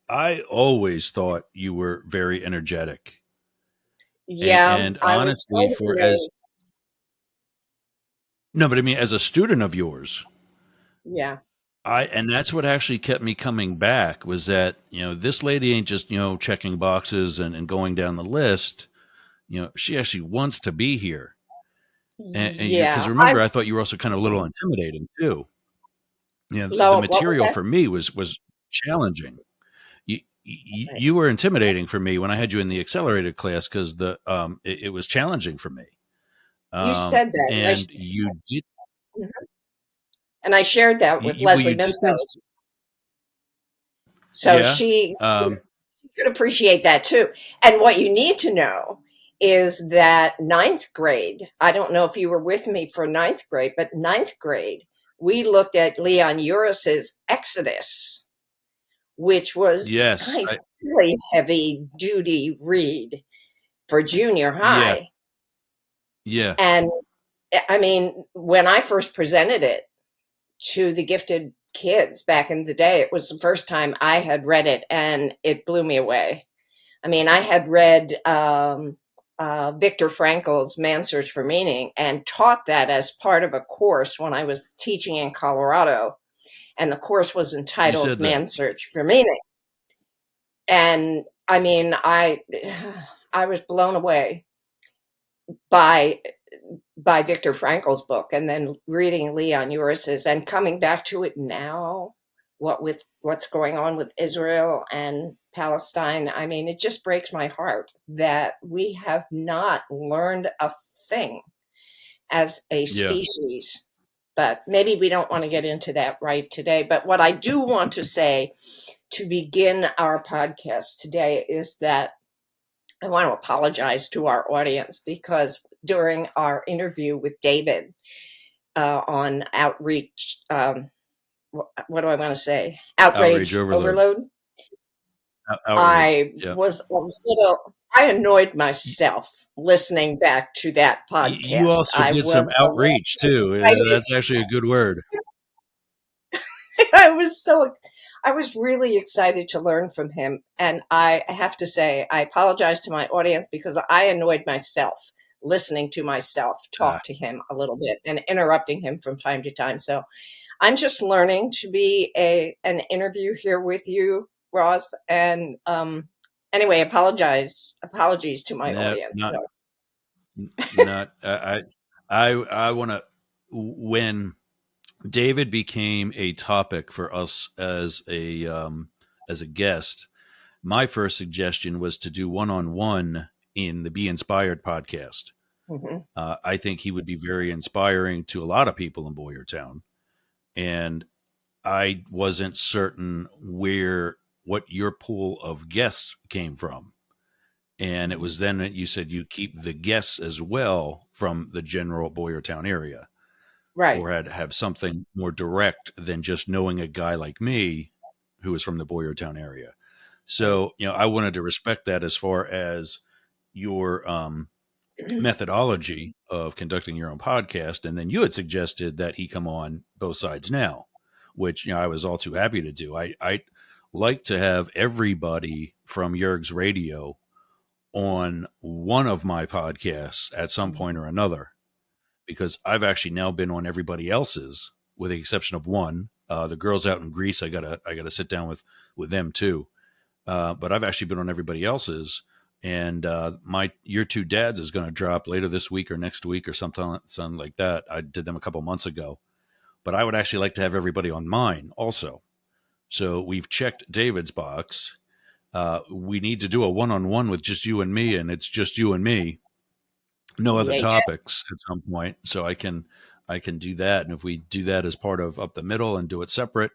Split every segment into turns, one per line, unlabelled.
I always thought you were very energetic,
Yeah,
and
I was
honestly,
told
for as
today.
no, but I mean, as a student of yours,
Yeah.
and that's what actually kept me coming back was that this lady ain't just checking boxes and going down the list. She actually wants to be here, and you because
Yeah. I
remember, I thought you were also kind of a little intimidating too. The
Lo, what was
material
that?
for me was challenging.
Right.
You were intimidating for me when I had you in the accelerated class because it was challenging for me.
You said that,
And you did,
and I shared that with
well,
Leslie
you did
Misco.
this,
So
yeah.
she
Um,
could appreciate that too. And what you need to know is that ninth grade, I don't know if you were with me for ninth grade, but ninth grade, we looked at Leon Uris's Exodus, which was
yes,
a really heavy duty read for junior
yeah,
high.
yeah.
And I mean, when I first presented it to the gifted kids back in the day, it was the first time I had read it and it blew me away. I mean, I had read Viktor Frankl's Man's Search for Meaning and taught that as part of a course when I was teaching in Colorado. And the course was
You
entitled
said that.
Man's Search for Meaning. And I mean, I was blown away by Viktor Frankl's book and then reading Leon Uris's and coming back to it now, what with what's going on with Israel and Palestine. I mean, it just breaks my heart that we have not learned a thing as a
Yeah.
species. But maybe we don't want to get into that right today. But what I do want to say to begin our podcast today is that I want to apologize to our audience because during our interview with David on Outreach, what do I want to say?
Outrage
Outrage
overload.
Overload.
Outrage.
I
Yeah.
was a little, I annoyed myself listening back to that
You
podcast.
also
I
did
was
some
a little
outreach too.
excited.
That's actually a good word.
I was so, I was really excited to learn from him. And I have to say, I apologize to my audience because I annoyed myself listening to myself
Uh,
talk to him a little bit and interrupting him from time to time. So I'm just learning to be an interview here with you, Ross. And anyway, apologies to my
no,
audience.
not
So,
not. I want to when David became a topic for us as a guest. My first suggestion was to do one on one in the Be Inspired podcast.
mhm.
I think he would be very inspiring to a lot of people in Boyertown, and I wasn't certain where what your pool of guests came from. And it was then that you said you keep the guests as well from the general Boyertown area,
Right.
or have something more direct than just knowing a guy like me who is from the Boyertown area.
Right.
So, I wanted to respect that as far as your methodology of conducting your own podcast. And then you had suggested that he come on Both Sides Now, which, I was all too happy to do. I like to have everybody from Yergz Radio on one of my podcasts at some point or another, because I've actually now been on everybody else's, with the exception of one. The girls out in Greece, I gotta sit down with them too. But I've actually been on everybody else's, and my Your Two Dads is going to drop later this week or next week or something like that. I did them a couple months ago, but I would actually like to have everybody on mine also. So we've checked David's box. We need to do a one-on-one with just you and me, and it's just you and me, no other
Yeah. Yeah.
topics at some point. So I can do that, and if we do that as part of Up the Middle and do it separate,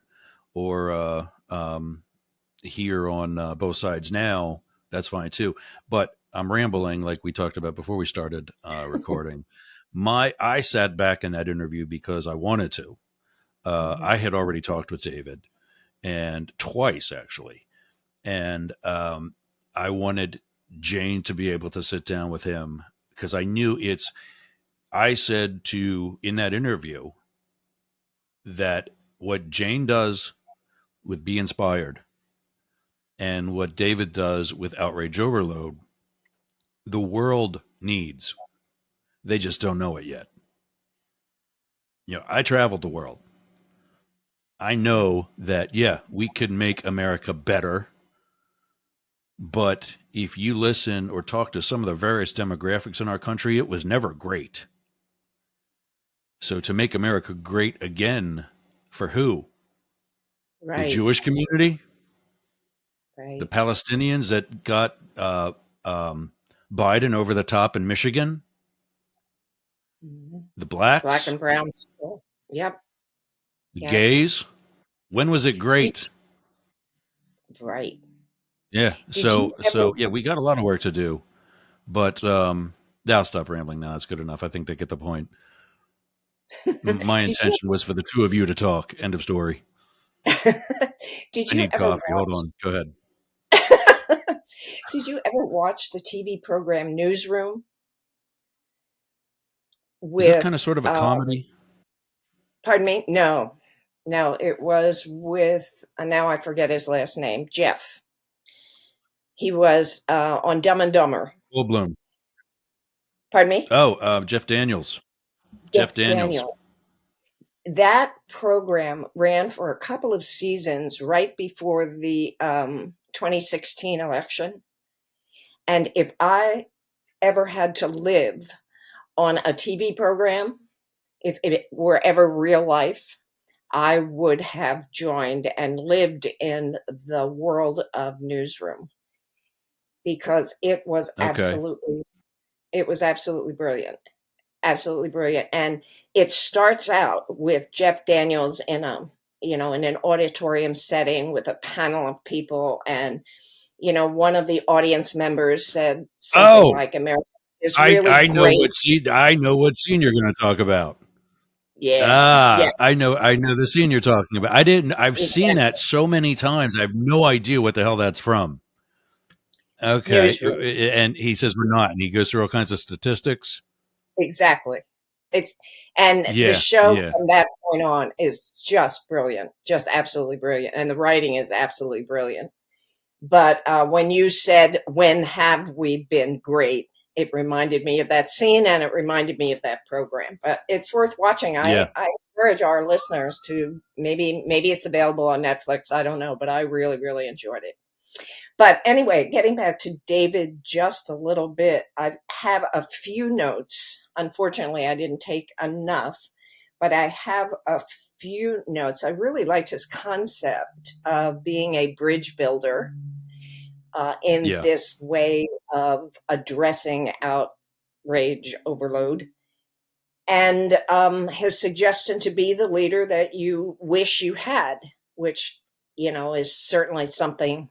or here on Both Sides Now, that's fine too. But I'm rambling like we talked about before we started recording. I sat back in that interview because I wanted to.
Mhm.
I had already talked with David, and twice actually, and I wanted Jane to be able to sit down with him because I knew it's. I said to in that interview that what Jane does with Be Inspired and what David does with Outrage Overload, the world needs. They just don't know it yet. I traveled the world. I know that, yeah, we could make America better, but if you listen or talk to some of the various demographics in our country, it was never great. So to make America great again, for who? The
Right.
Jewish community? The
Right.
Palestinians that got Biden over the top in Michigan?
Hmm.
The
Black
blacks?
and brown people. Yep.
The
Yep.
gays? When was it
Did,
great?
right.
Yeah.
Did you
So yeah, we got a lot of work to do. But yeah, I'll stop rambling now. It's good enough. I think they get the point. My
did you
intention was for the two of you to talk. End of story.
did
I
you
need
ever
coffee. Hold
watch
on. Go ahead.
did you ever watch the TV program Newsroom
Is that kind of
with
sort of a comedy?
pardon me? No. No, it was with now I forget his last name, Jeff. He was on Dumb and Dumber.
Goldblum.
Pardon me?
Oh, Jeff Daniels. Jeff
Jeff
Daniels.
Daniels. That program ran for a couple of seasons right before the 2016 election. And if I ever had to live on a TV program, if it were ever real life, I would have joined and lived in the world of Newsroom because
Okay.
it was absolutely brilliant. Absolutely brilliant. And it starts out with Jeff Daniels in in an auditorium setting with a panel of people. And, one of the audience members said something
Oh,
like, America is
I
really
I know
great.
what scene I know what scene you're going to talk about.
Yeah. Yeah.
Ah, I know the scene you're talking about. I've seen that
Exactly.
so many times. I have no idea what the hell that's from. Okay.
Newsroom.
And he says we're not, and he goes through all kinds of statistics.
Exactly. It's and the
Yeah,
show
yeah,
from that point on is just brilliant, just absolutely brilliant, and the writing is absolutely brilliant. But when you said, "When have we been great?" it reminded me of that scene, and it reminded me of that program. But it's worth watching.
yeah,
I encourage our listeners to maybe it's available on Netflix. I don't know, but I really really enjoyed it. But anyway, getting back to David just a little bit, I have a few notes. Unfortunately, I didn't take enough, but I have a few notes. I really liked his concept of being a bridge builder in
yeah.
this way of addressing outrage overload. And his suggestion to be the leader that you wish you had, which, is certainly something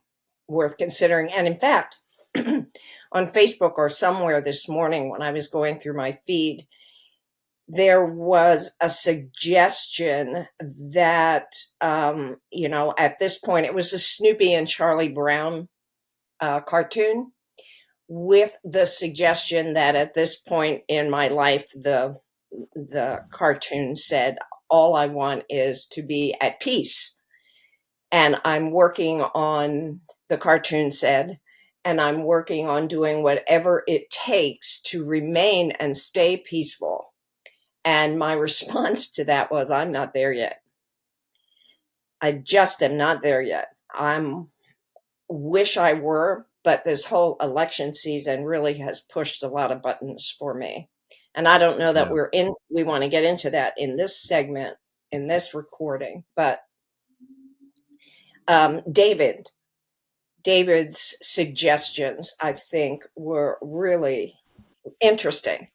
worth considering. And in fact, on Facebook or somewhere this morning when I was going through my feed, there was a suggestion that, at this point, it was a Snoopy and Charlie Brown cartoon with the suggestion that at this point in my life, the cartoon said, all I want is to be at peace. And I'm working on, the cartoon said, and I'm working on doing whatever it takes to remain and stay peaceful. And my response to that was, I'm not there yet. I just am not there yet. I'm wish I were, but this whole election season really has pushed a lot of buttons for me. And I don't know that
Yeah.
we want to get into that in this segment, in this recording, but David, David's suggestions, I think, were really interesting.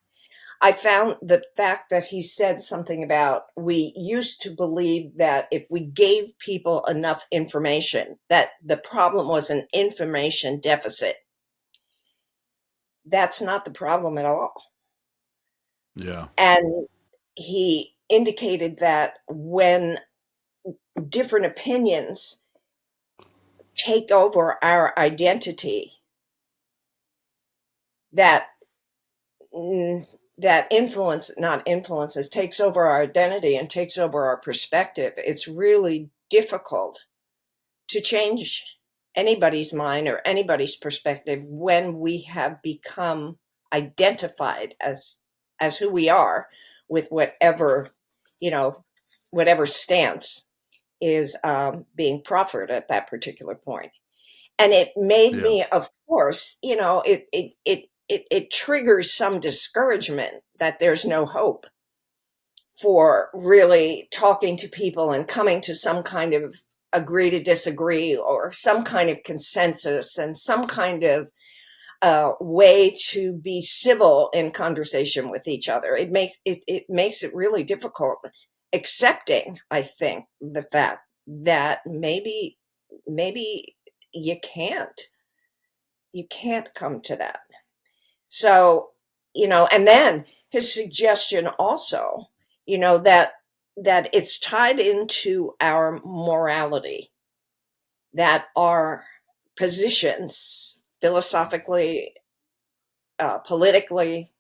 I found the fact that he said something about we used to believe that if we gave people enough information, that the problem was an information deficit. That's not the problem at all.
Yeah.
And he indicated that when different opinions take over our identity, that that influence not influences takes over our identity and takes over our perspective, it's really difficult to change. anybody's mind or anybody's perspective when we have become identified as who we are with whatever, you know, whatever stance is being proffered at that particular point. And it made
Yeah.
me, of course, it triggers some discouragement that there's no hope for really talking to people and coming to some kind of agree to disagree or some kind of consensus and some kind of way to be civil in conversation with each other. It makes it really difficult accepting, I think, the fact that maybe you can't come to that. So, and then his suggestion also, that it's tied into our morality, that our positions philosophically, politically,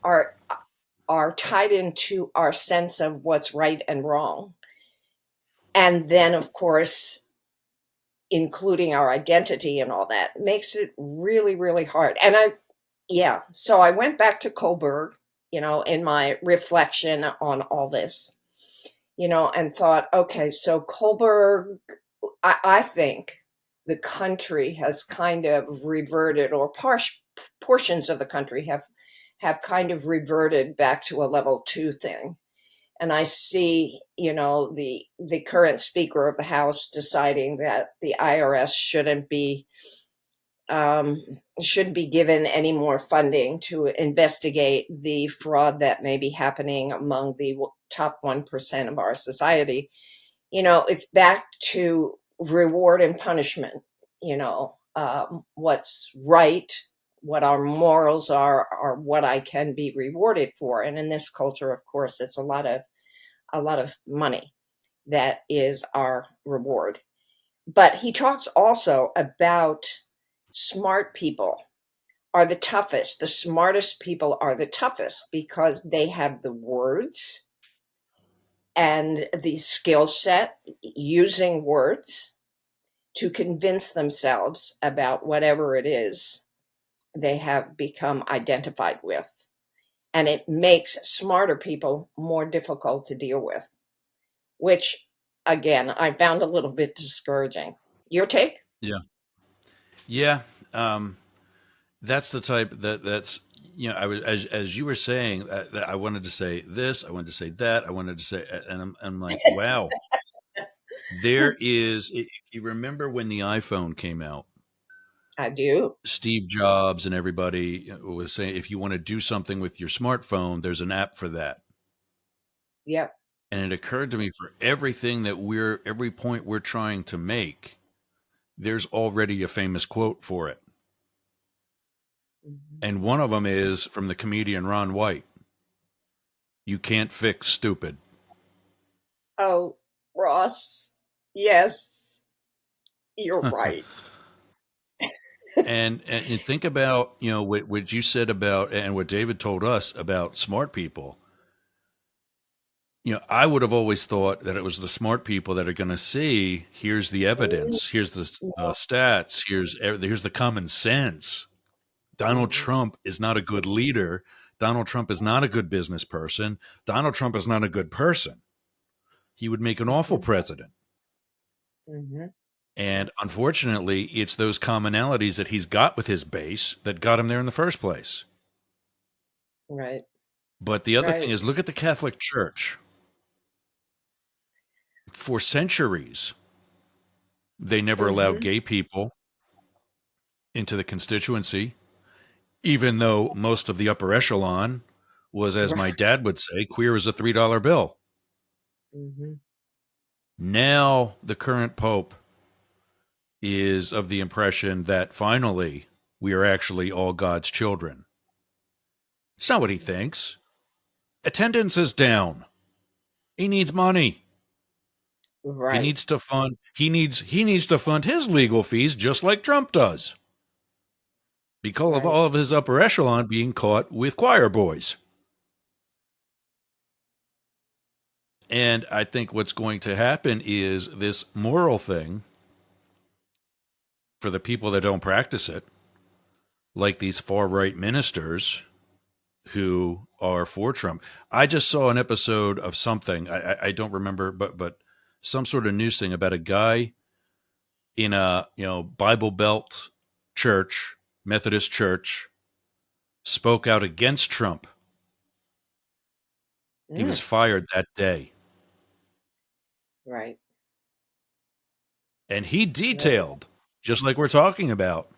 are are tied into our sense of what's right and wrong. And then, of course, including our identity and all that makes it really, really hard. And yeah, so I went back to Kohlberg, in my reflection on all this, and thought, okay, so Kohlberg, I think the country has kind of reverted, or portions of the country have kind of reverted back to a level two thing. And I see, the current Speaker of the House deciding that the IRS um, shouldn't be given any more funding to investigate the fraud that may be happening among the top 1% of our society. It's back to reward and punishment. What's right, what our morals are what I can be rewarded for. And in this culture, of course, it's a lot of money that is our reward. But he talks also about smart people are the toughest. The smartest people are the toughest because they have the words and the skill set using words to convince themselves about whatever it is they have become identified with. And it makes smarter people more difficult to deal with, which again, I found a little bit discouraging. Your take?
Yeah. Yeah. Um, that's the type that's I was as you were saying that I wanted to say this, I wanted to say that, I wanted to say, and I'm like, wow, there is. If you remember when the iPhone came out,
I do.
Steve Jobs and everybody was saying if you want to do something with your smartphone, there's an app for that.
Yep.
And it occurred to me for every point we're trying to make, there's already a famous quote for it.
Mhm.
And one of them is from the comedian Ron White. You can't fix stupid.
Oh, Ross. Yes, you're right.
And think about what you said about and what David told us about smart people. I would have always thought that it was the smart people that are going to see here's the
Mm,
evidence, here's the
no.
stats, here's the common sense. Donald
Mhm,
Trump is not a good leader. Donald Trump is not a good business person. Donald Trump is not a good person. He would make an awful
mhm,
president.
mhm.
And unfortunately, it's those commonalities that he's got with his base that got him there in the first place.
Right,
But the other thing
right.
is look at the Catholic Church. For centuries, they never allowed
Mhm.
gay people into the constituency, even though most of the upper echelon was, as my
Right.
dad would say, queer as a $3 bill.
Mhm.
Now, the current Pope is of the impression that finally we are actually all God's children. It's not what he thinks. Attendance is down. He needs money.
Right,
He needs to fund his legal fees just like Trump does because of
right.
all of his upper echelon being caught with choir boys. And I think what's going to happen is this moral thing for the people that don't practice it, like these far right ministers who are for Trump. I just saw an episode of something I don't remember, but some sort of news thing about a guy in a Bible Belt church, Methodist church, spoke out against Trump. He was
Mm,
fired that day,
right.
and he
Right.
detailed, just like we're talking about,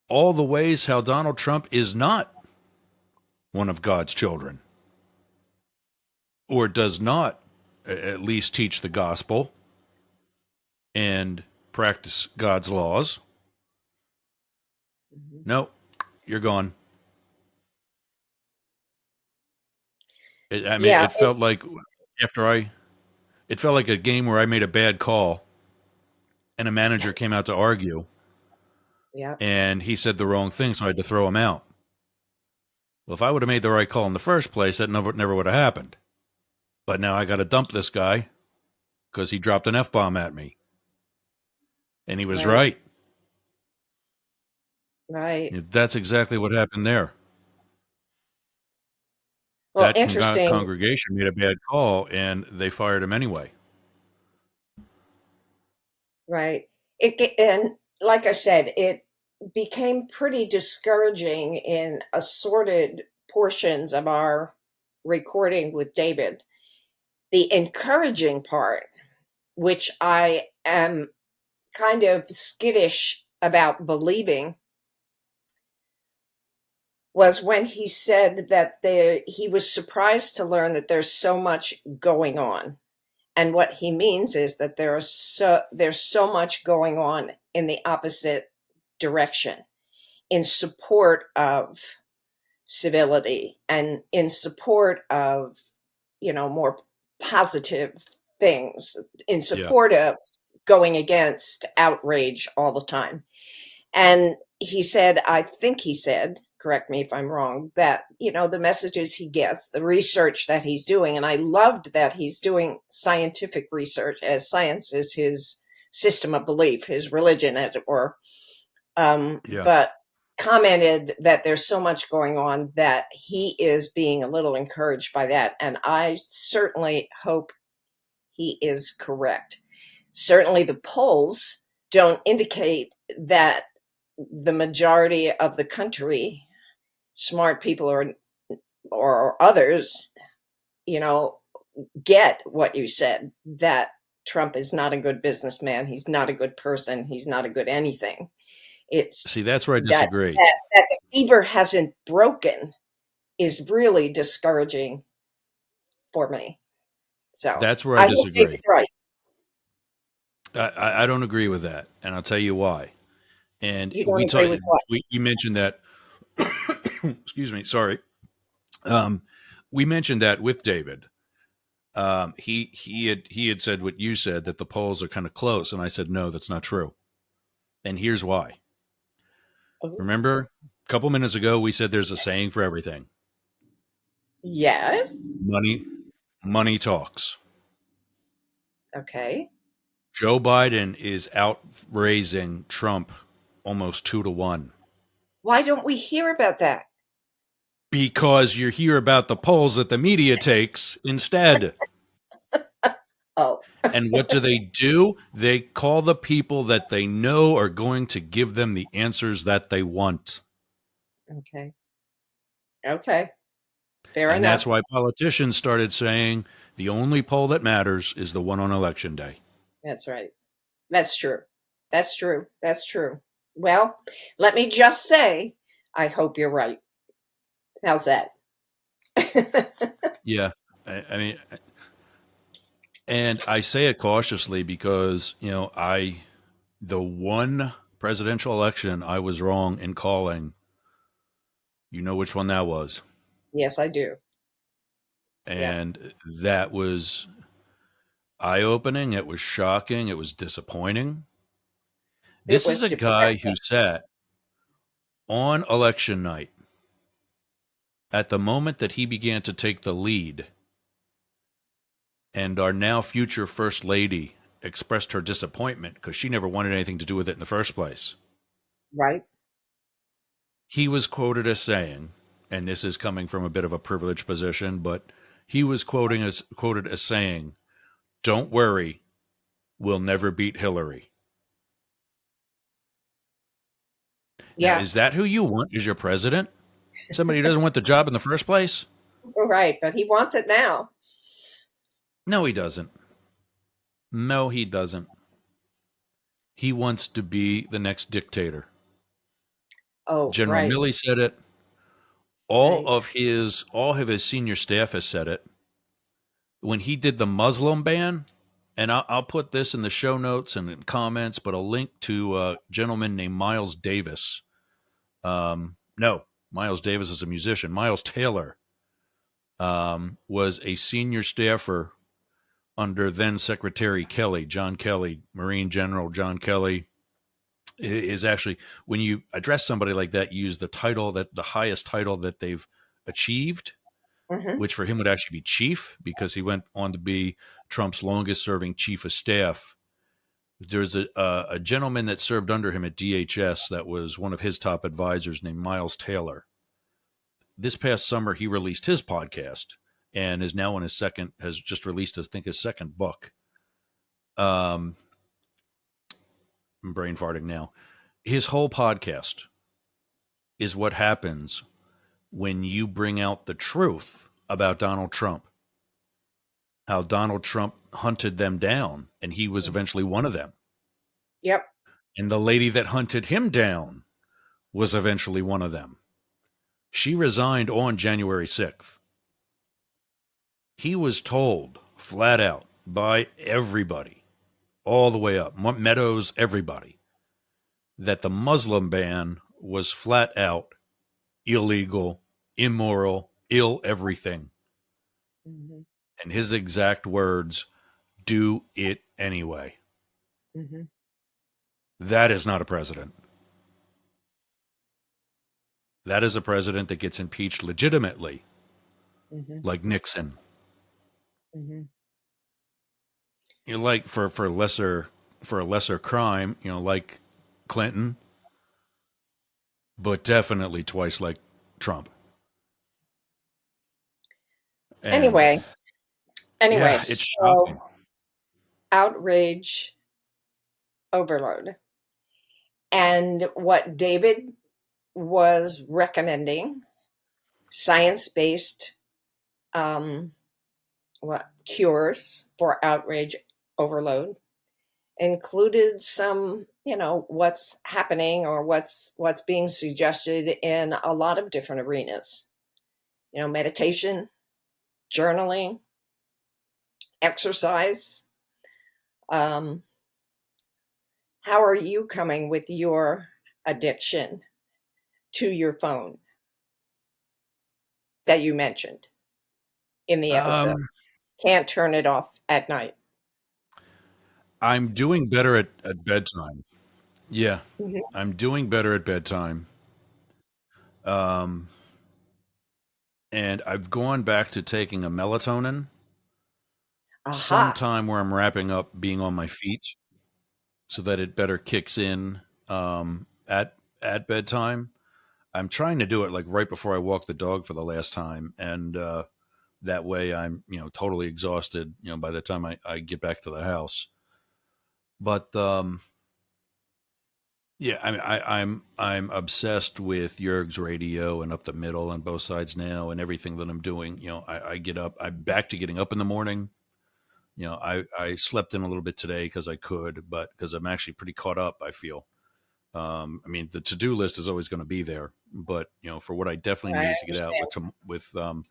all the ways how Donald Trump is not one of God's children, or does not at least teach the gospel and practice God's laws.
Mhm.
No, you're gone. I mean,
Yeah.
it felt like after I, it felt like a game where I made a bad call and a manager came out to argue
Yeah.
and he said the wrong thing, so I had to throw him out. Well, if I would have made the right call in the first place, that never would have happened. But now I got to dump this guy because he dropped an F bomb at me. And he was
Right.
right.
Right.
That's exactly what happened there.
Well,
That
interesting.
congregation made a bad call and they fired him anyway.
Right. And like I said, it became pretty discouraging in assorted portions of our recording with David. The encouraging part, which I am kind of skittish about believing, was when he said that he was surprised to learn that there's so much going on. And what he means is that there's so much going on in the opposite direction in support of civility and in support of, more positive things, in
Yeah.
support of going against outrage all the time. And he said, I think he said, correct me if I'm wrong, that, the messages he gets, the research that he's doing, and I loved that he's doing scientific research, as science is his system of belief, his religion, as it were.
Yeah.
But commented that there's so much going on that he is being a little encouraged by that. And I certainly hope he is correct. Certainly, the polls don't indicate that the majority of the country, smart people or others, you know, get what you said, that Trump is not a good businessman. He's not a good person. He's not a good anything. It's
See, that's where I
that
disagree.
that the fever hasn't broken is really discouraging for me. So
That's where I
I hope
disagree.
David's right.
I don't agree with that. And I'll tell you why. And
You don't agree with what?
we mentioned that, excuse me, sorry. Um, we mentioned that with David. He had said what you said, that the polls are kind of close, and I said no, that's not true. And here's why. Remember, a couple minutes ago we said there's a saying for everything.
Yes.
Money, money talks.
Okay.
Joe Biden is outraising Trump almost 2-1
Why don't we hear about that?
because you hear about the polls that the media takes instead.
Oh,
And what do? They call the people that they know are going to give them the answers that they want.
okay. Okay. Fair
And
enough.
that's why politicians started saying the only poll that matters is the one on election day.
That's right. That's true. That's true. That's true. Well, let me just say, I hope you're right. How's that?
Yeah. I mean, and I say it cautiously because, the one presidential election I was wrong in calling, you know which one that was.
Yes, I do. Yeah.
And that was eye opening. It was shocking. It was disappointing.
It
This is
was
a guy
depressing.
who sat on election night at the moment that he began to take the lead, and our now future first lady expressed her disappointment because she never wanted anything to do with it in the first place.
Right.
He was quoted as saying, and this is coming from a bit of a privileged position, but he was quoted as saying, "Don't worry, we'll never beat Hillary." Now,
Yeah.
is that who you want as your president? Somebody who doesn't want the job in the first place?
Right. But he wants it now.
No, he doesn't. No, he doesn't. He wants to be the next dictator.
Oh,
General
right.
Milley said it.
Right.
All of his senior staff has said it. When he did the Muslim ban, and I'll put this in the show notes and in comments, but a link to a gentleman named Miles Davis. No, Miles Davis is a musician. Miles Taylor was a senior staffer under then Secretary Kelly, John Kelly, Marine General John Kelly. Is actually, when you address somebody like that, you use the title, that the highest title that they've achieved,
Hmm.
which for him would actually be chief, because he went on to be Trump's longest serving chief of staff. There's a gentleman that served under him at DHS that was one of his top advisors named Miles Taylor. This past summer, he released his podcast and is now on his second, has just released, I think, his second book. I'm brain farting now. His whole podcast is what happens when you bring out the truth about Donald Trump, how Donald Trump hunted them down, and he was eventually one of them.
Yep.
And the lady that hunted him down was eventually one of them. She resigned on January 6th. He was told flat out by everybody, all the way up, Meadows, everybody, that the Muslim ban was flat out illegal, immoral, ill everything.
Hmm.
And his exact words, "do it anyway."
Hmm.
That is not a president. That is a president that gets impeached legitimately,
Hmm.
like Nixon.
Hmm.
You know, like for a lesser crime, like Clinton, but definitely twice like Trump. And
Anyway, anyway,
yeah, it's
so
shocking.
outrage overload. And what David was recommending, science-based um, what cures for outrage overload, included some, what's happening or what's being suggested in a lot of different arenas. Meditation, journaling, exercise. Um, how are you coming with your addiction to your phone that you mentioned in the episode?
Um,
Can't turn it off at night.
I'm doing better at bedtime. Yeah,
Mhm.
I'm doing better at bedtime. Um, and I've gone back to taking a melatonin
Aha.
sometime where I'm wrapping up being on my feet, so that it better kicks in at bedtime. I'm trying to do it like right before I walk the dog for the last time, and that way I'm totally exhausted by the time I get back to the house. But yeah, I mean, I'm obsessed with Yergz radio and Up the Middle and Both Sides Now and everything that I'm doing. I get up. I'm back to getting up in the morning. I slept in a little bit today because I could, but because I'm actually pretty caught up, I feel. I mean, the to-do list is always going to be there, but for what I definitely
I
needed to get out
understand.
with the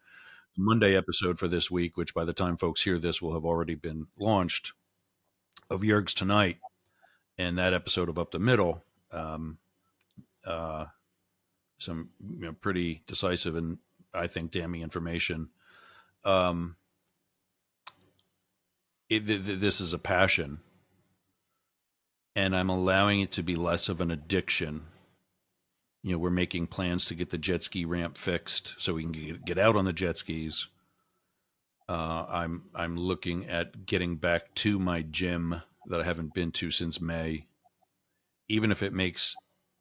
Monday episode for this week, which by the time folks hear this will have already been launched, of Yergz Tonight, and that episode of Up the Middle. Um, uh, some pretty decisive and I think damning information. Um, this is a passion, and I'm allowing it to be less of an addiction. We're making plans to get the jet ski ramp fixed so we can get out on the jet skis. I'm looking at getting back to my gym that I haven't been to since May, even if it makes,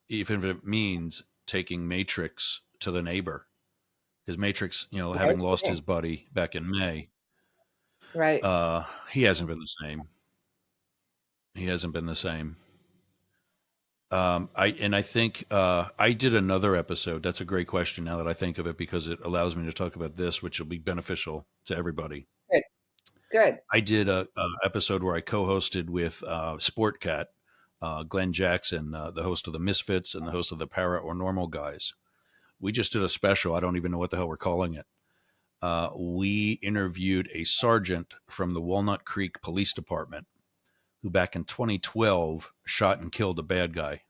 even if it means taking Matrix to the neighbor, because Matrix,
No
having lost his
kidding.
buddy back in May,
Right.
he hasn't been the same. He hasn't been the same. I think I did another episode. That's a great question now that I think of it, because it allows me to talk about this, which will be beneficial to everybody.
Good. Good.
I did a episode where I co-hosted with Sport Cat, Glenn Jackson, the host of the Misfits and the host of the Para or Normal Guys. We just did a special. I don't even know what the hell we're calling it. We interviewed a sergeant from the Walnut Creek Police Department who back in 2012 shot and killed a bad guy.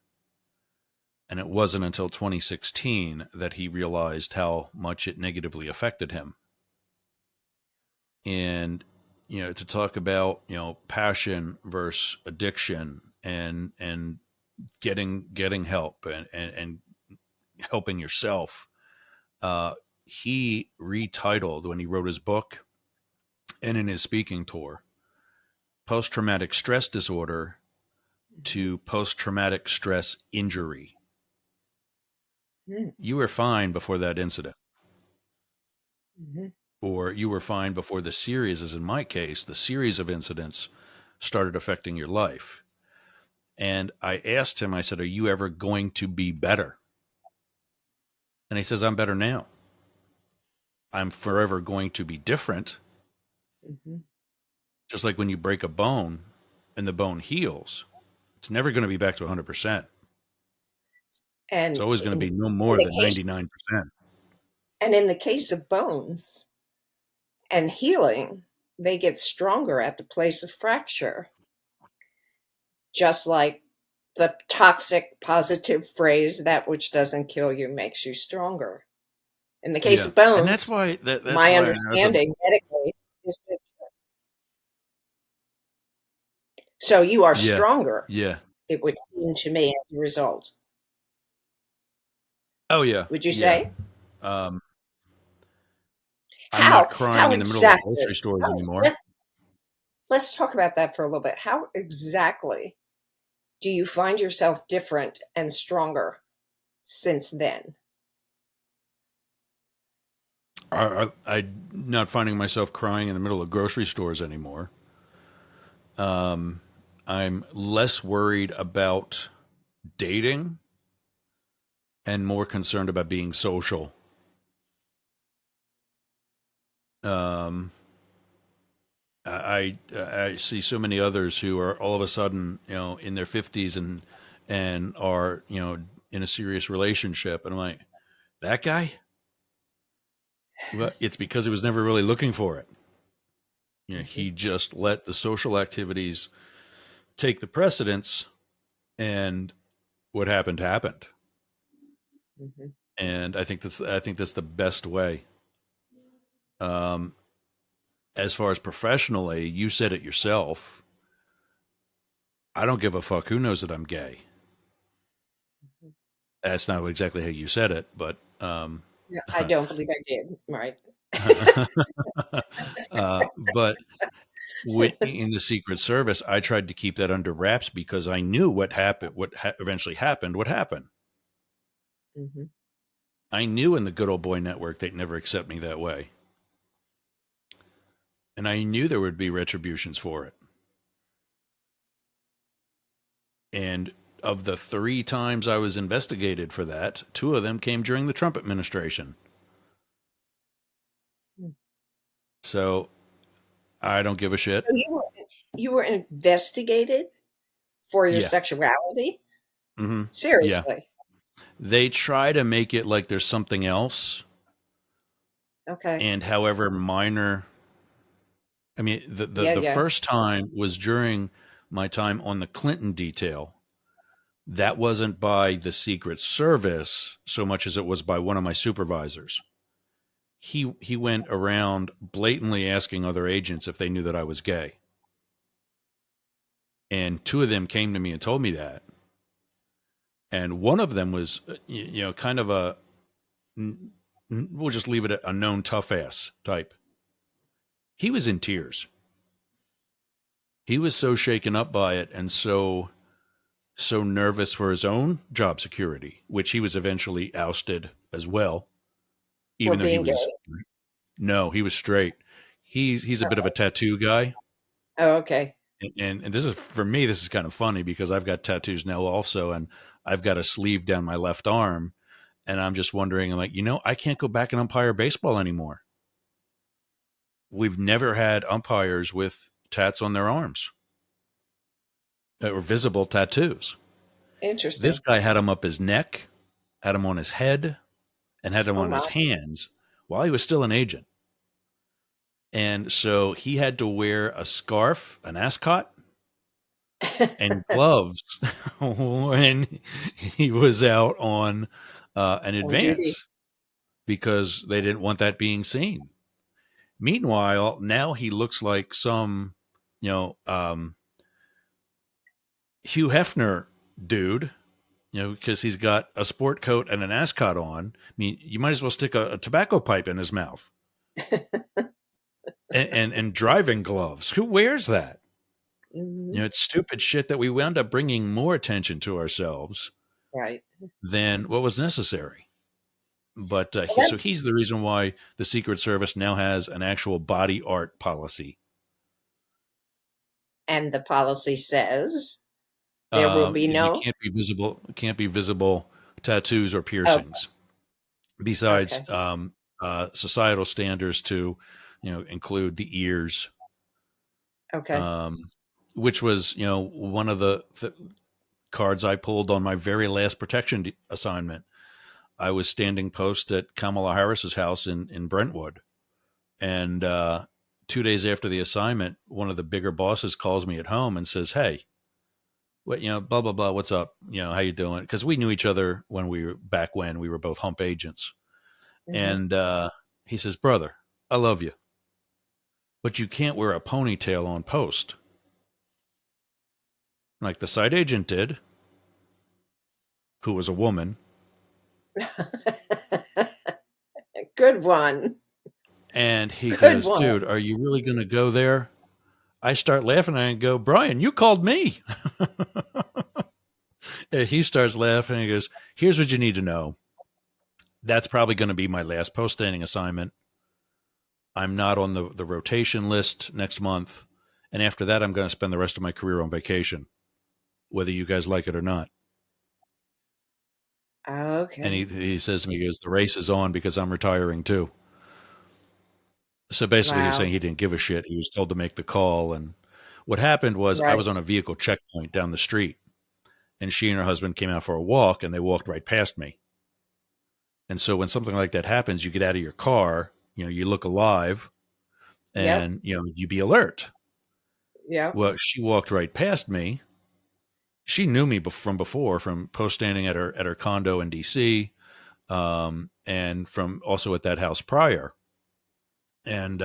And it wasn't until 2016 that he realized how much it negatively affected him. And, to talk about, passion versus addiction, and getting help, and helping yourself. He retitled, when he wrote his book and in his speaking tour, post traumatic stress disorder to post traumatic stress injury.
Mm-hmm.
You were fine before that incident,
Mm-hmm.
or you were fine before the series, as in my case, the series of incidents started affecting your life. And I asked him, I said, "Are you ever going to be better?" And he says, "I'm better now. I'm forever going to be different."
Mm-hmm.
Just like when you break a bone and the bone heals, it's never going to be back to 100%. It's
And
always going to be no
in
more
the
than
case
99%.
and in the case of bones and healing, they get stronger at the place of fracture, just like the toxic positive phrase, that which doesn't kill you makes you stronger. In the case
Yeah.
of
And that's
bones,
why that's
my
why that's a
understanding medically is that so you are
yeah.
stronger,
Yeah.
it would seem to me, as a result.
Oh yeah.
Would you
Yeah.
say?
Um I'm not crying
How
in the middle of
exactly?
grocery stores
How,
anymore.
let's talk about that for a little bit. How exactly do you find yourself different and stronger since then?
I'm not finding myself crying in the middle of grocery stores anymore. I'm less worried about dating and more concerned about being social. Um, I see so many others who are all of a sudden, in their 50s, and are, in a serious relationship, and I'm like, that guy. Well, it's because he was never really looking for it.
Mhm,
He just let the social activities take the precedence, and what happened happened.
mhm.
And I think that's the best way. Um, as far as professionally, you said it yourself. I don't give a fuck who knows that I'm gay. That's not exactly how you said it, but
Yeah, I don't believe I did. Right.
but in the Secret Service, I tried to keep that under wraps because I knew what happened. What eventually happened would happen.
Mhm,
I knew in the good old boy network they'd never accept me that way, and I knew there would be retributions for it. And of the 3 times I was investigated for that, 2 of them came during the Trump administration.
mm.
So I don't give a shit.
So you were investigated for your
Yeah.
sexuality?
Yeah.
Seriously?
They try to make it like there's something else.
Okay.
And however minor, I mean,
Yeah,
the
yeah.
first time was during my time on the Clinton detail. That wasn't by the Secret Service so much as it was by one of my supervisors. He went around blatantly asking other agents if they knew that I was gay. And 2 of them came to me and told me that. And one of them was, kind of we'll just leave it at a known tough ass type. He was in tears. he was so shaken up by it and so nervous for his own job security, which he was eventually ousted as well,
For
even though he
being gay.
was no, he was straight. He's a bit of a tattoo guy.
Oh, okay.
And this is for me. This is kind of funny because I've got tattoos now also, and I've got a sleeve down my left arm, and I'm just wondering. I'm like, I can't go back and umpire baseball anymore. We've never had umpires with tats on their arms or visible tattoos. This
Interesting.
guy had them up his neck, had them on his head, and had them
Oh
on
my.
his hands while he was still an agent. And so he had to wear a scarf, an ascot, and gloves when he was out on an
On duty.
advance because they didn't want that being seen. Meanwhile, now he looks like some, you know, Hugh Hefner dude, because he's got a sport coat and an ascot on. I mean, you might as well stick a tobacco pipe in his mouth and driving gloves. Who wears that?
Hmm.
It's stupid shit that we wound up bringing more attention to ourselves
Right.
than what was necessary. But
Well,
so he's the reason why the Secret Service now has an actual body art policy.
and the policy says there will be
You
no.
can't be visible tattoos or
Oh,
piercings. Besides
okay.
societal standards to, include the ears,
Okay.
um, which was, one of the cards I pulled on my very last protection assignment. I was standing post at Kamala Harris's house in Brentwood, and 2 days after the assignment, one of the bigger bosses calls me at home and says, "Hey, what blah blah blah, what's up? How you doing?" Because we knew each other when we were both hump agents,
Hmm.
and he says, "Brother, I love you, but you can't wear a ponytail on post like the site agent did, who was a woman."
Good one.
And he
Good
goes,
one.
"Dude, are you really going to go there?" I start laughing and I go, "Brian, you called me." And he starts laughing and he goes, "Here's what you need to know. That's probably going to be my last post standing assignment. I'm not on the rotation list next month. And after that, I'm going to spend the rest of my career on vacation, whether you guys like it or not." And
Okay.
he says to me, he goes, "The race is on because I'm retiring too." So basically, he was saying
Wow.
he didn't give a shit. He was told to make the call. And what happened was I
Right.
was on a vehicle checkpoint down the street, and she and her husband came out for a walk, and they walked right past me. And so when something like that happens, you get out of your car, you look alive,
Yep.
and you be alert.
Yep.
Well, she walked right past me. She knew me from before, from post standing at her condo in DC, and from also at that house prior. And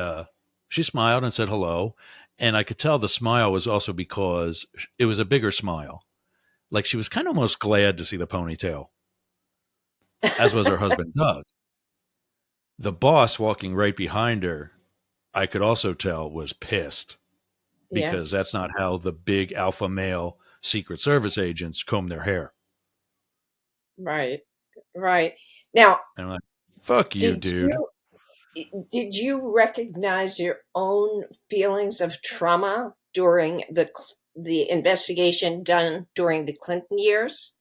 she smiled and said hello, and I could tell the smile was also because it was a bigger smile, like she was kind of almost glad to see the ponytail, as was her husband Doug. The boss walking right behind her, I could also tell was pissed
Yeah.
because that's not how the big alpha male Secret Service agents comb their hair.
Right. Right. Now,
And I'm like, "Fuck you,
did
dude."
you did you recognize your own feelings of trauma during the investigation done during the Clinton years?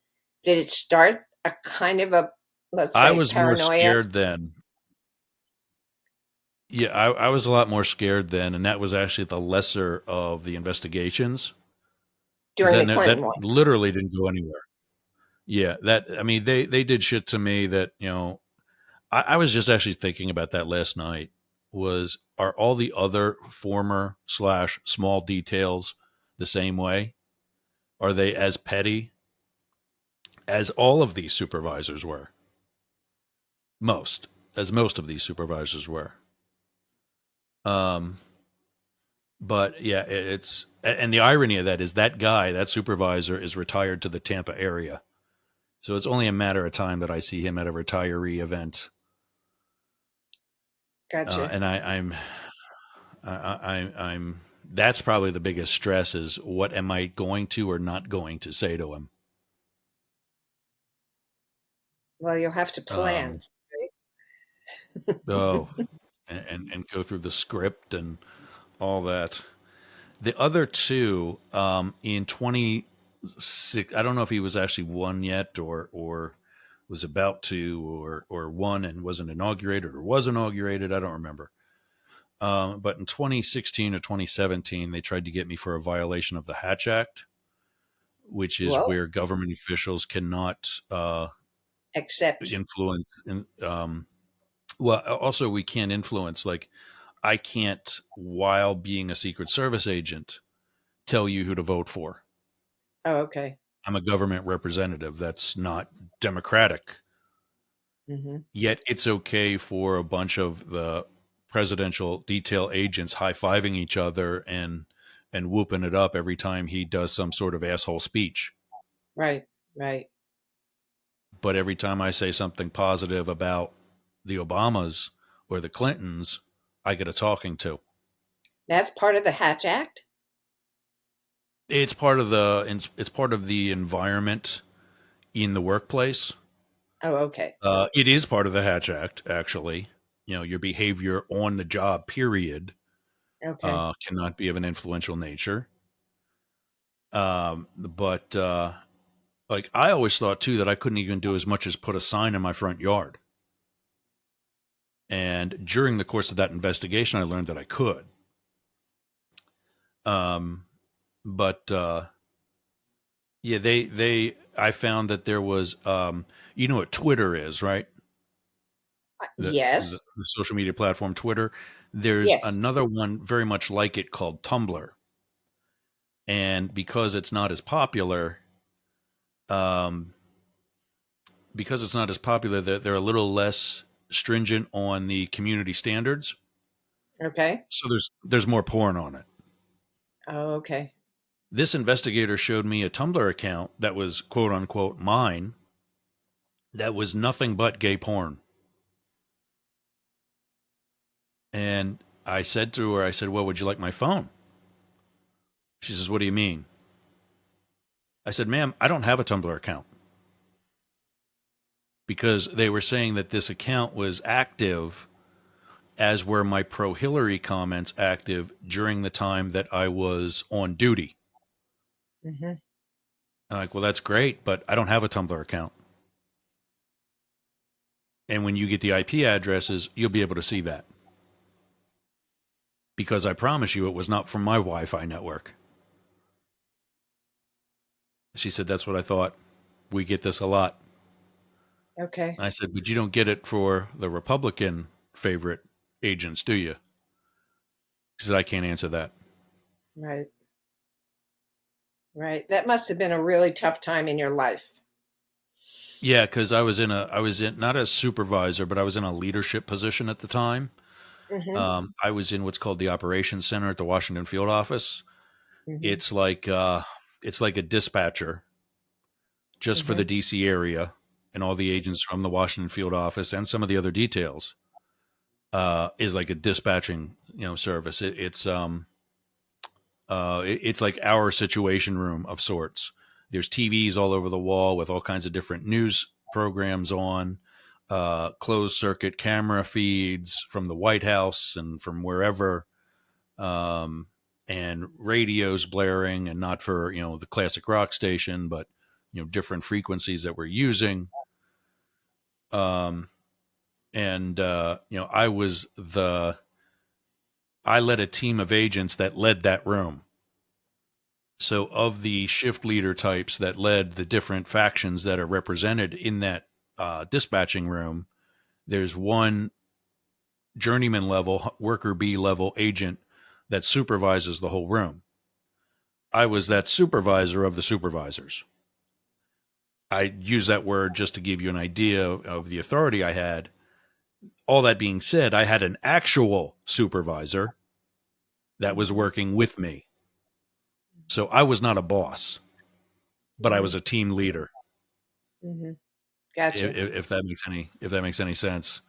Did it start a kind of a, let's
I
say,
was more
paranoia
scared then. Yeah, I was a lot more scared then, and that was actually the lesser of the investigations because
during the
that
Clinton one?
literally didn't go anywhere. Yeah, that I mean they did shit to me that I was just actually thinking about that last night. Was are all the other former slash small details the same way? Are they as petty as all of these supervisors were? Most, as most of these supervisors were. Um, but yeah, and the irony of that is that guy, that supervisor, is retired to the Tampa area. So it's only a matter of time that I see him at a retiree event,
Gotcha.
and I'm that's probably the biggest stress is what am I going to or not going to say to him?
Well, you'll have to plan,
Um,
right?
oh, and go through the script and all that. The other two, in 26, I don't know if he was actually won yet or was about to or won and wasn't inaugurated or was inaugurated. I don't remember. But in 2016 or 2017, they tried to get me for a violation of the Hatch Act, which is
Well,
where government officials cannot
accept.
influence. Well, also we can't influence. Like I can't, while being a Secret Service agent, tell you who to vote for.
Oh, okay.
I'm a government representative. That's not democratic.
Hmm.
Yet it's okay for a bunch of the presidential detail agents high fiving each other and whooping it up every time he does some sort of asshole speech.
Right, right.
But every time I say something positive about the Obamas or the Clintons, I get a talking to.
That's part of the Hatch Act.
It's part of the environment in the workplace.
Oh, okay.
It is part of the Hatch Act, actually. You know, your behavior on the job, period,
Okay.
cannot be of an influential nature. But like, I always thought too that I couldn't even do as much as put a sign in my front yard. And during the course of that investigation, I learned that I could. Um, but yeah, I found that there was, you know what Twitter is, right?
Yes.
The social media platform Twitter. There's
Yes.
another one very much like it called Tumblr, and um, because it's not as popular, that they're a little less stringent on the community standards.
Okay.
So there's more porn on it.
Oh, okay.
This investigator showed me a Tumblr account that was quote unquote mine that was nothing but gay porn. And I said to her, I said, "Well, would you like my phone?" She says, "What do you mean?" I said, "Ma'am, I don't have a Tumblr account." Because they were saying that this account was active, as were my pro Hillary comments active during the time that I was on duty.
Hmm.
I'm like, well, that's great, but I don't have a Tumblr account. And when you get the IP addresses, you'll be able to see that. Because I promise you, it was not from my Wi Fi network. She said, that's what I thought. We get this a lot.
Okay.
I said, but you don't get it for the Republican favorite agents, do you? She said, I can't answer that.
Right. Right. That must have been a really tough time in your life.
Yeah, because I was in not a supervisor, but I was in a leadership position at the time.
Hmm.
I was in what's called the operations center at the Washington field office.
Hmm.
It's like it's like a dispatcher just for the
Hmm.
DC area, and all the agents from the Washington field office and some of the other details is like a dispatching service. It's like our situation room of sorts. There's TVs all over the wall with all kinds of different news programs on, closed circuit camera feeds from the White House and from wherever, um, and radios blaring, and not for the classic rock station, but different frequencies that we're using. Um, and I led a team of agents that led that room. So, of the shift leader types that led the different factions that are represented in that dispatching room, there's one journeyman level, worker B level agent that supervises the whole room. I was that supervisor of the supervisors. I use that word just to give you an idea of the authority I had. All that being said, I had an actual supervisor that was
Hmm.
working with me. So I was not a boss, but I
Hmm.
was a team leader.
Hmm. Gotcha.
If that makes any sense.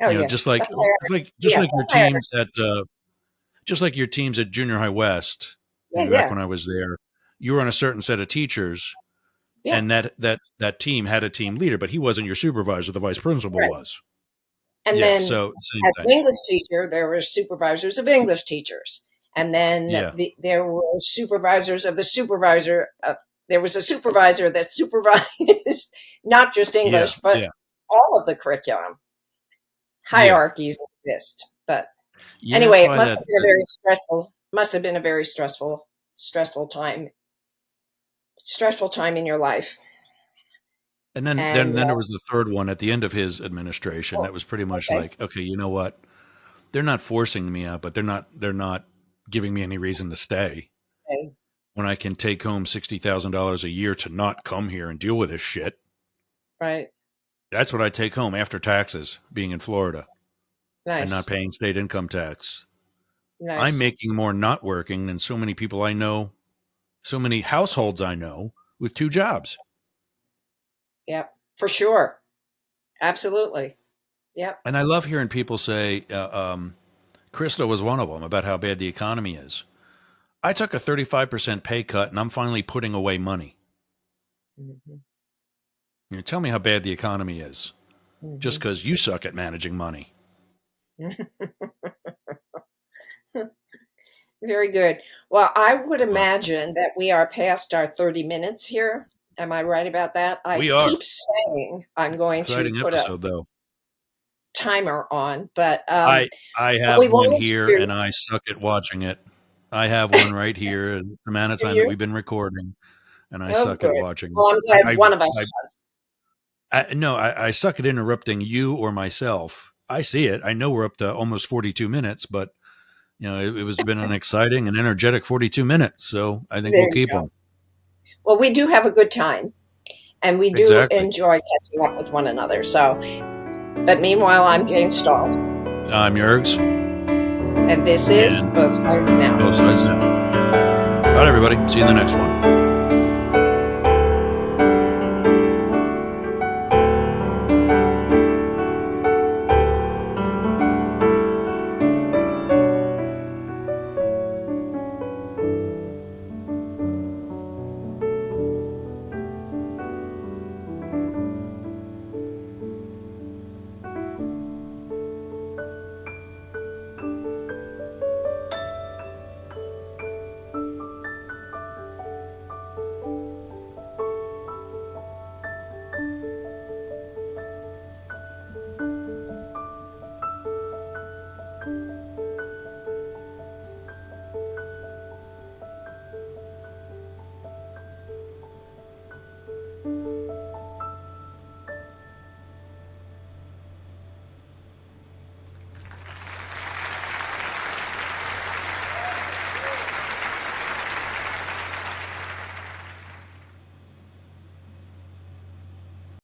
Oh, yeah.
Just
The
like
hierarchy.
just
Yeah,
like your
the hierarchy.
teams at just like your teams at Junior High West,
Yeah,
back
yeah,
when I was there, you were on a certain set of teachers,
yeah.
and that team had a team leader, but he wasn't your supervisor. The vice principal
Right.
was.
And
Yeah,
then
so same
as an
thing.
English teacher, there were supervisors of English teachers. And then
Yeah,
there were supervisors of the supervisor. There was a supervisor that supervised not just
yeah,
English, but
yeah,
all of the curriculum.
yeah,
Hierarchies exist. But
yeah.
anyway,
That's
it
why
must have been a very stressful, must have been a very stressful time in your life.
and then
And
there was the third one at the end of his administration.
oh,
That was pretty much
okay,
like, okay, you know what? They're not forcing me out, but they're not giving me any reason to stay
okay,
when I can take home $60,000 a year to not come here and deal with this shit.
right,
That's what I take home after taxes, being in Florida and not
nice,
paying state income tax. I'm
nice.
making more not working than so many people I know, so many households I know with two jobs.
Yep, for sure, absolutely. Yep.
And I love hearing people say, Krista was one of them, about how bad the economy is. I took a 35% pay cut and I'm finally putting away money.
Hmm.
Tell me how bad the economy is just
Hmm.
because you suck at managing money.
Very good. Well, I would
But
imagine that we are past our 30 minutes here. Am I right about that? I
we are.
keep saying I'm going to
Exciting
put a
episode, though.
timer on, but
I I
what
have
we
one
wanted to
here
do,
and I suck at watching it. I have one right here, the amount of
do
time that
you?
we've been recording, and I
Oh,
suck at
good.
watching it.
Well, I'm glad
I,
one of us
I,
does.
no, I suck at interrupting you or myself. I see it. I know we're up to almost 42 minutes, but it was been an exciting and energetic 42 minutes. So I think we'll
There you
keep
go.
them.
Well, we do have a good time, and we do
Exactly.
enjoy catching up with one another. So, but meanwhile, I'm Jane Stahl,
I'm Yergz,
and this is
and
Both Sides Now.
both sides now. All right, everybody. See you in the next one.